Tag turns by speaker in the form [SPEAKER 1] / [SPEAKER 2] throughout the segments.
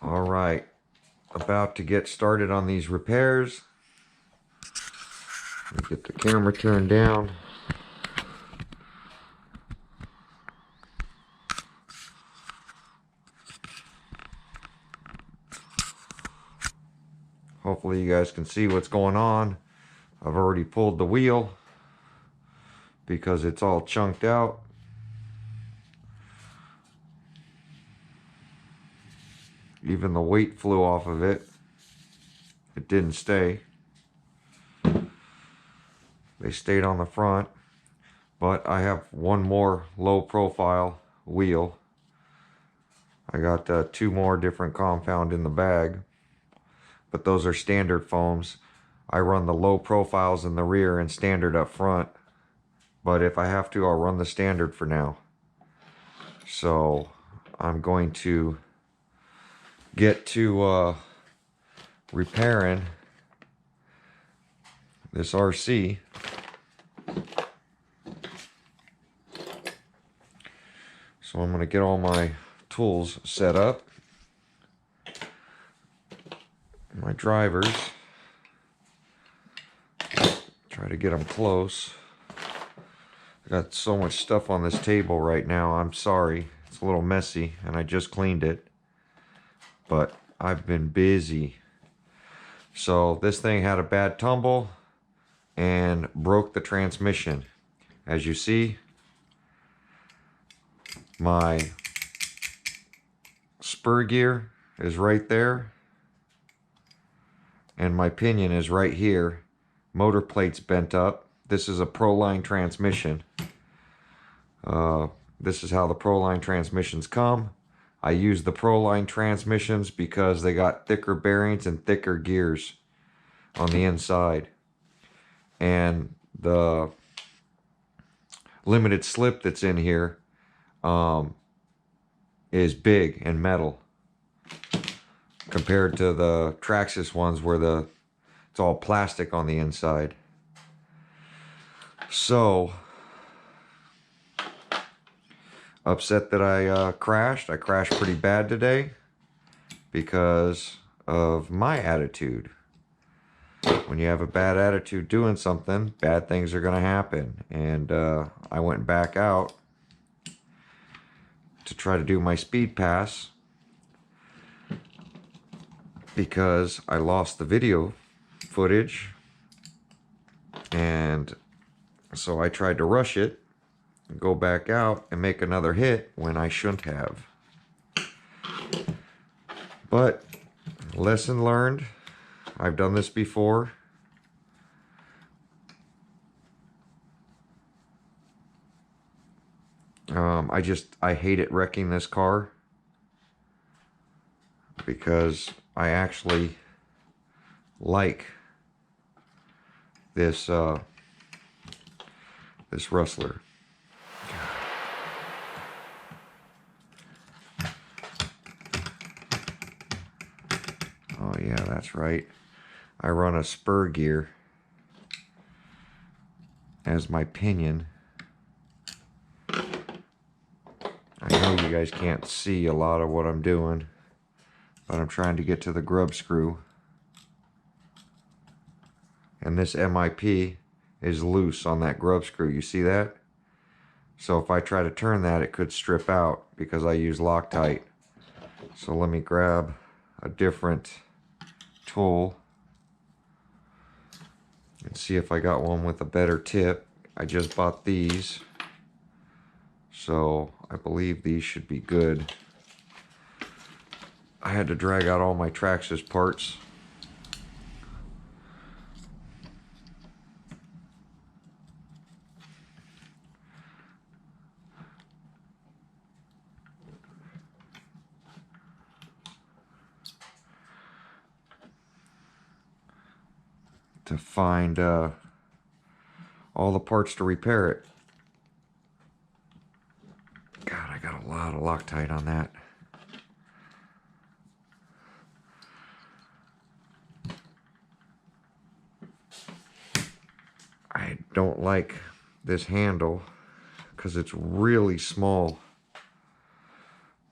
[SPEAKER 1] All right, about to get started on these repairs. Let me get the camera turned down. Hopefully you guys can see what's going on. I've already pulled the wheel because it's all chunked out. Even the weight flew off of it. It didn't stay. They stayed on the front. But I have one more low profile wheel. I got 2 more different compound in the bag. But those are standard foams. I run the low profiles in the rear and standard up front. But if I have to, I'll run the standard for now. So I'm going to get to repairing this RC. So I'm going to get all my tools set up. My drivers. Try to get them close. I got so much stuff on this table right now. I'm sorry. It's a little messy and I just cleaned it. But I've been busy. So this thing had a bad tumble and broke the transmission. As you see, my spur gear is right there and my pinion is right here. Motor plate's bent up. This is a proline transmission. This is how the proline transmissions come. I use the proline transmissions because they got thicker bearings and thicker gears on the inside. And the limited slip that's in here is big and metal compared to the Traxxas ones where it's all plastic on the inside. So upset that I crashed. I crashed pretty bad today because of my attitude. When you have a bad attitude doing something, bad things are going to happen. And I went back out to try to do my speed pass because I lost the video footage, and so I tried to rush it and go back out and make another hit when I shouldn't have. But lesson learned. I've done this before. I hate it wrecking this car because I actually like this this rustler. Oh yeah, that's right. I run a spur gear as my pinion. I know you guys can't see a lot of what I'm doing, but I'm trying to get to the grub screw. And this MIP is loose on that grub screw. You see that? So if I try to turn that, it could strip out because I use Loctite. So let me grab a different tool and see if I got one with a better tip. I just bought these, so I believe these should be good. I had to drag out all my Traxxas parts. To find all the parts to repair it. God, I got a lot of Loctite on that. I don't like this handle because it's really small.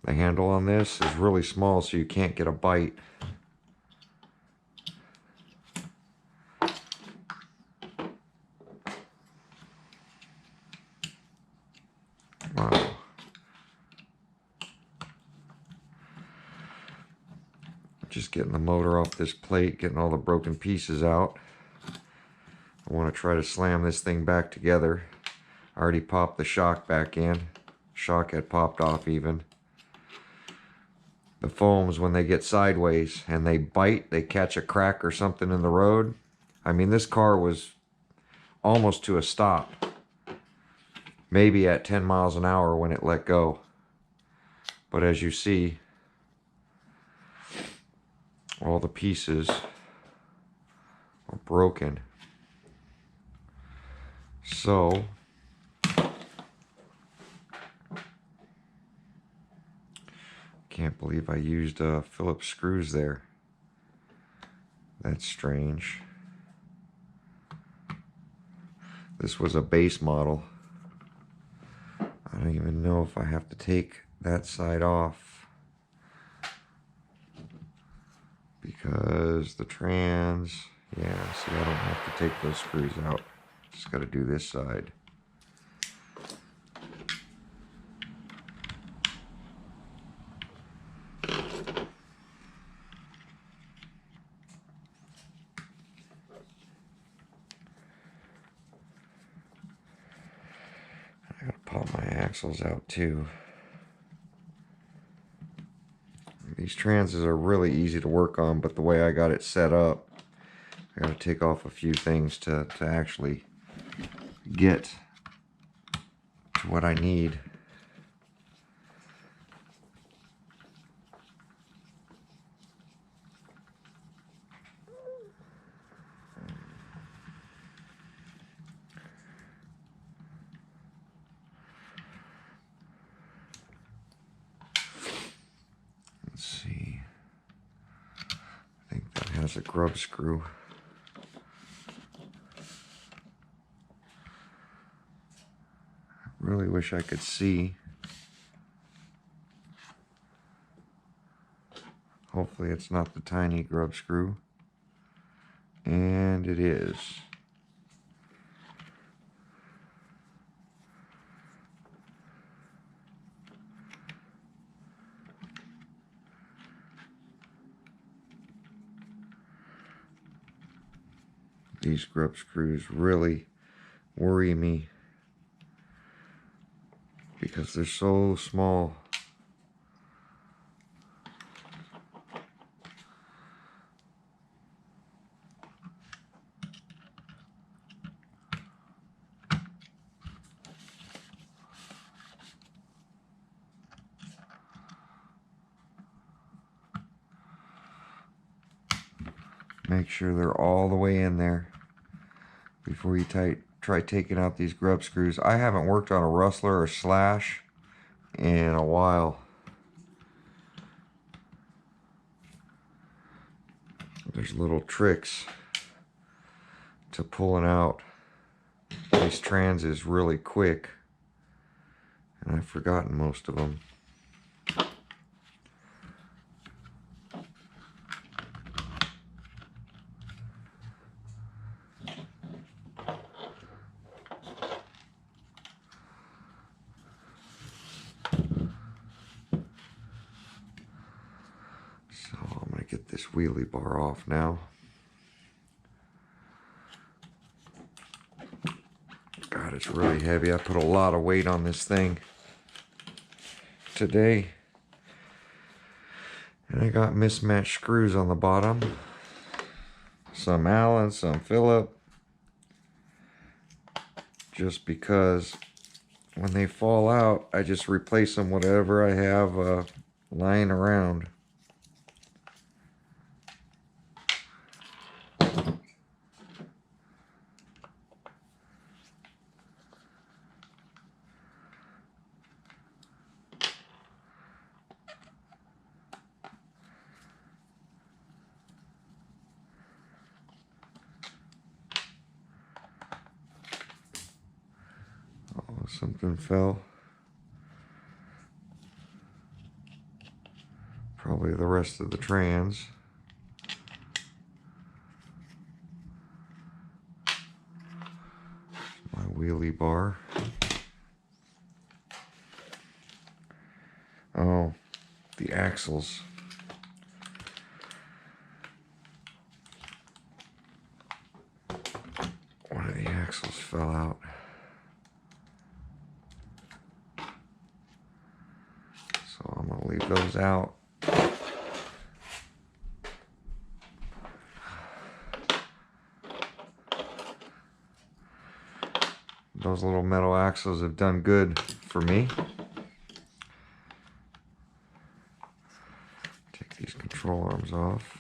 [SPEAKER 1] The handle on this is really small, so you can't get a bite. Wow. Just getting the motor off this plate, getting all the broken pieces out. I want to try to slam this thing back together. I already popped the shock back in. Shock had popped off even. The foams, when they get sideways and they bite, they catch a crack or something in the road. I mean, this car was almost to a stop. Maybe at 10 miles an hour when it let go. But as you see, all the pieces are broken. So can't believe I used Phillips screws there. That's strange. This was a base model. I don't even know if I have to take that side off, because the trans, yeah, see, I don't have to take those screws out. Just got to do this side. I gotta pop my axles out too. These transes are really easy to work on, but the way I got it set up, I gotta take off a few things to actually get to what I need. Let's see. I think that has a grub screw. I really wish I could see. Hopefully it's not the tiny grub screw. And it is. These grub screws really worry me because they're so small. Make sure they're all the way in there before you try taking out these grub screws. I haven't worked on a rustler or slash in a while. There's little tricks to pulling out these transes really quick, and I've forgotten most of them. So I'm going to get this wheelie bar off now. God, it's really heavy. I put a lot of weight on this thing today. And I got mismatched screws on the bottom. Some Allen, some Phillip. Just because when they fall out, I just replace them whatever I have lying around. Oh, something fell. Probably the rest of the trans. My wheelie bar. Oh, the axles. One of the axles fell out. So I'm gonna leave those out. Those little metal axles have done good for me. Take these control arms off.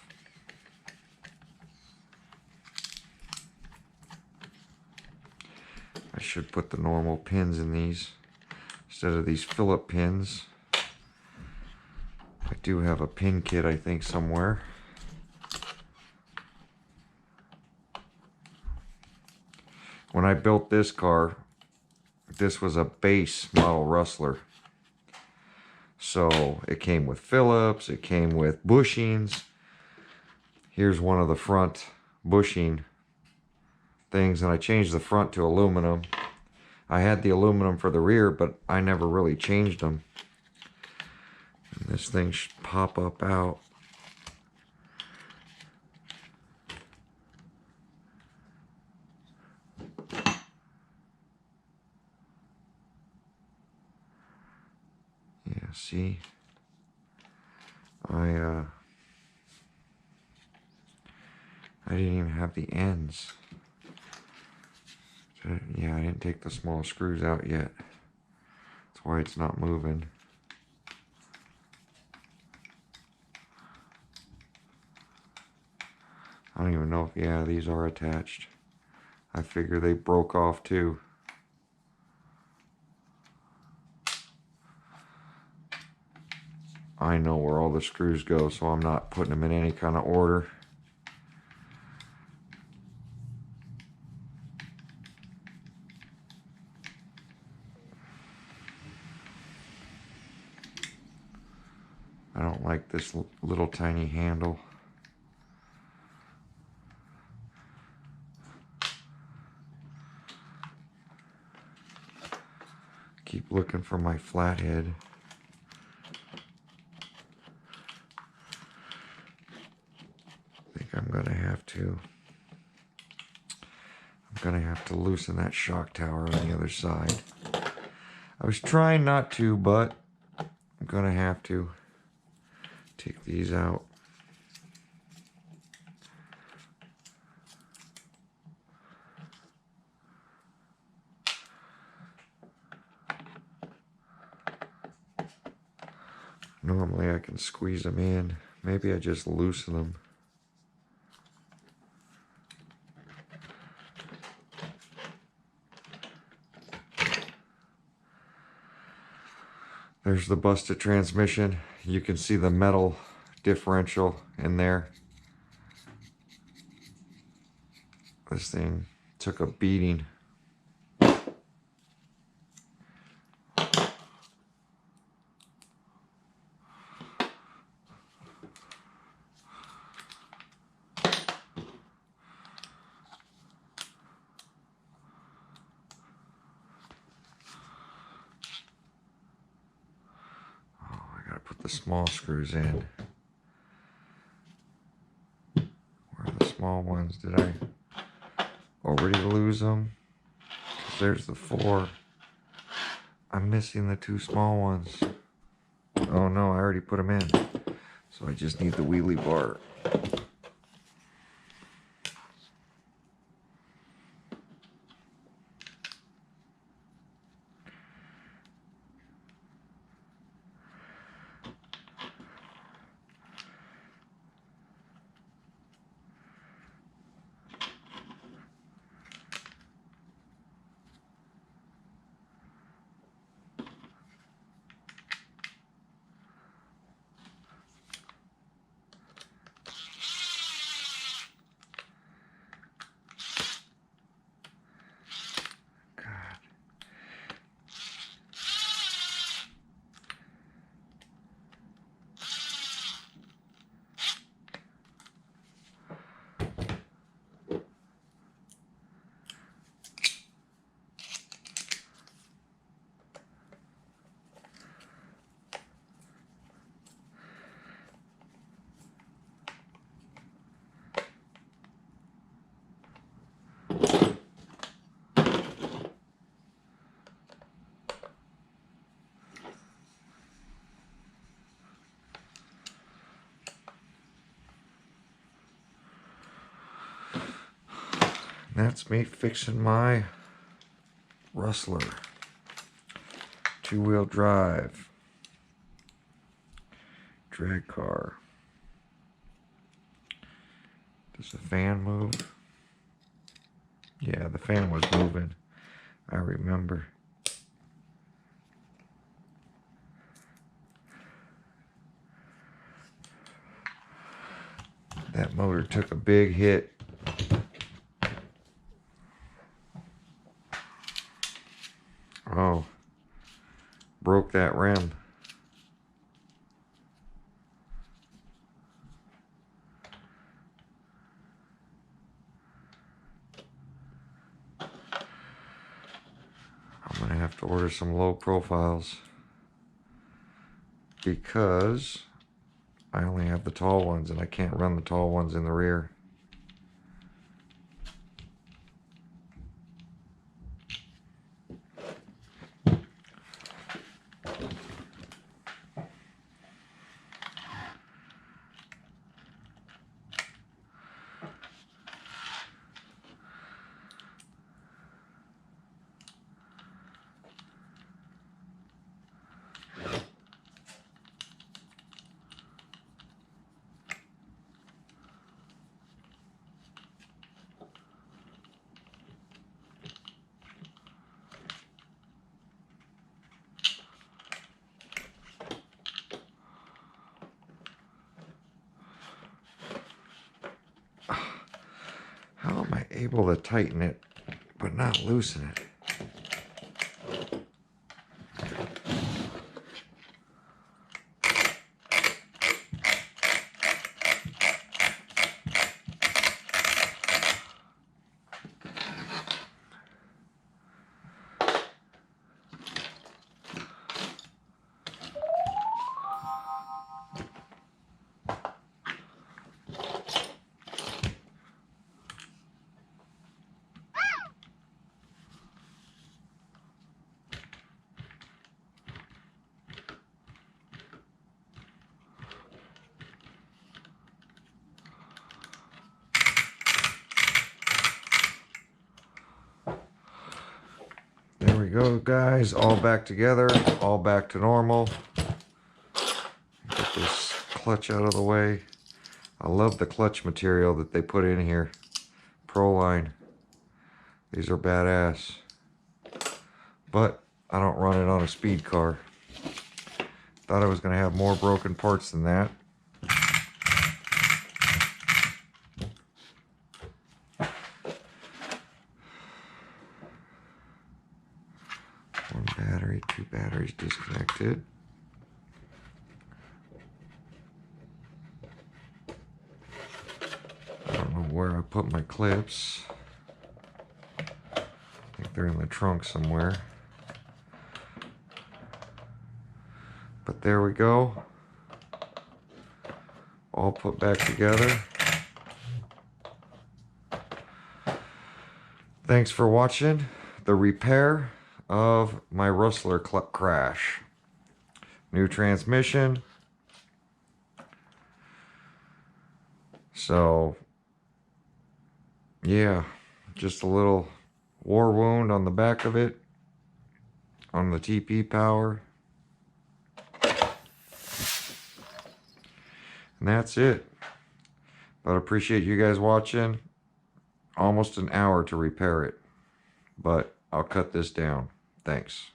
[SPEAKER 1] I should put the normal pins in these instead of these Phillip pins. I do have a pin kit, I think, somewhere. When I built this car, this was a base model Rustler. So it came with Phillips, it came with bushings. Here's one of the front bushing things, and I changed the front to aluminum. I had the aluminum for the rear, but I never really changed them. And this thing should pop up out. Yeah, see, I didn't even have the ends. Yeah, I didn't take the small screws out yet. That's why it's not moving. I don't even know if, yeah, these are attached. I figure they broke off too. I know where all the screws go, so I'm not putting them in any kind of order. I don't like this little tiny handle. Keep looking for my flathead. I think I'm gonna have to loosen that shock tower on the other side. I was trying not to, but I'm gonna have to take these out. Normally I can squeeze them in. Maybe I just loosen them. There's the busted transmission. You can see the metal differential in there. This thing took a beating. Put the small screws in. Where are the small ones? Did I already lose them? 'Cause there's the 4. I'm missing the 2 small ones. Oh no, I already put them in. So I just need the wheelie bar. that's me fixing my rustler. 2-wheel drive. Drag car. Does the fan move? Yeah, the fan was moving. I remember. That motor took a big hit. Oh, broke that rim. I'm gonna have to order some low profiles because I only have the tall ones and I can't run the tall ones in the rear. How am I able to tighten it but not loosen it? There we go, guys. All back together, all back to normal. Get this clutch out of the way. I love the clutch material that they put in here. Proline. These are badass. But I don't run it on a speed car. Thought I was going to have more broken parts than that. One battery, 2 batteries disconnected. I don't know where I put my clips. I think they're in the trunk somewhere. But there we go. All put back together. Thanks for watching the repair of my rustler crash. New transmission. So, yeah, just a little war wound on the back of it, on the TP power. And that's it. But I appreciate you guys watching. Almost an hour to repair it. But I'll cut this down. Thanks.